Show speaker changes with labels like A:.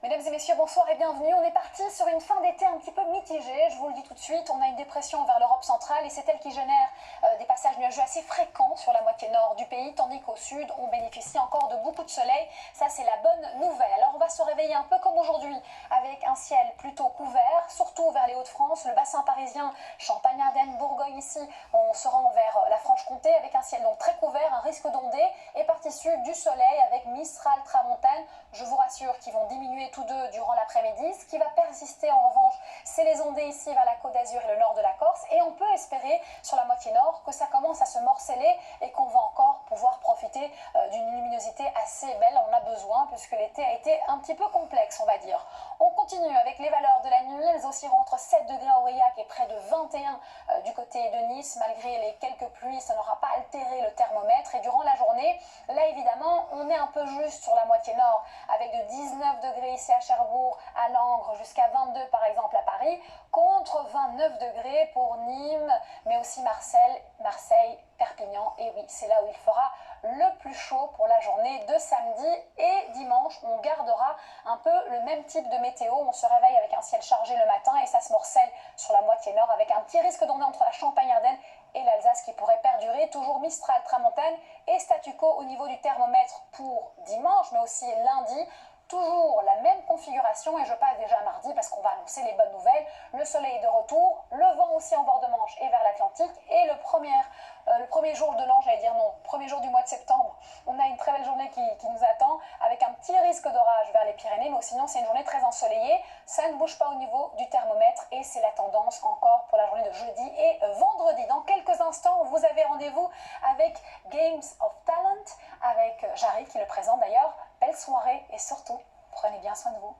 A: Mesdames et messieurs, bonsoir et bienvenue. On est parti sur une fin d'été un petit peu mitigée. Je vous le dis tout de suite, on a une dépression vers l'Europe centrale et c'est elle qui génère des passages nuageux assez fréquents sur la moitié nord du pays, tandis qu'au sud, on bénéficie encore de beaucoup de soleil. Ça, c'est la bonne nouvelle. Alors, on va se réveiller un peu comme aujourd'hui, avec un ciel plutôt couvert, surtout vers les Hauts-de-France, le bassin parisien, Champagne-Ardenne, Bourgogne ici. On se rend vers la Franche-Comté avec un ciel donc très couvert, un risque d'ondée et partie sud du soleil avec Mistral, Tramontane. Je vous rassure qu'ils vont diminuer tous deux durant l'après-midi. Ce qui va persister en revanche, c'est les ondées ici vers la Côte d'Azur et le nord de la Corse. Et on peut espérer sur la moitié nord que ça commence à se morceler et qu'on va encore pouvoir profiter d'une luminosité assez belle. On a besoin puisque l'été a été un petit peu complexe, on va dire. On continue avec les valeurs de la nuit. Elles oscilleront entre 7 degrés à Aurillac et près de 21 du côté de Nice. Malgré les quelques pluies, ça n'aura pas altéré le thermomètre. Et durant la journée, là évidemment, on est un peu juste sur la moitié nord avec de 19 degrés ici à Cherbourg, à Langres, jusqu'à 22 par exemple à Paris, contre 29 degrés pour Nîmes, mais aussi Marseille, Perpignan. Et oui, c'est là où il fera le plus chaud pour la journée de samedi et dimanche. On gardera un peu le même type de météo. On se réveille avec un ciel chargé le matin et ça se morcelle sur la moitié nord avec un petit risque d'ondée entre la Champagne-Ardenne et l'Alsace qui pourrait perdurer. Toujours Mistral, Tramontane et statu quo au niveau du thermomètre pour dimanche, mais aussi lundi. Toujours la même configuration et je passe déjà à mardi parce qu'on va annoncer les bonnes nouvelles. Le soleil est de retour, le vent aussi en bord de Manche et vers l'Atlantique. Et le premier jour de l'an, j'allais dire non, premier jour du mois de septembre, on a une très belle journée qui nous attend avec un petit risque d'orage vers les Pyrénées. Mais sinon, c'est une journée très ensoleillée. Ça ne bouge pas au niveau du thermomètre et c'est la tendance encore pour la journée de jeudi et vendredi. Dans quelques instants, vous avez rendez-vous avec Games of Talent, avec Jarry qui le présente d'ailleurs. Belle soirée et surtout, prenez bien soin de vous.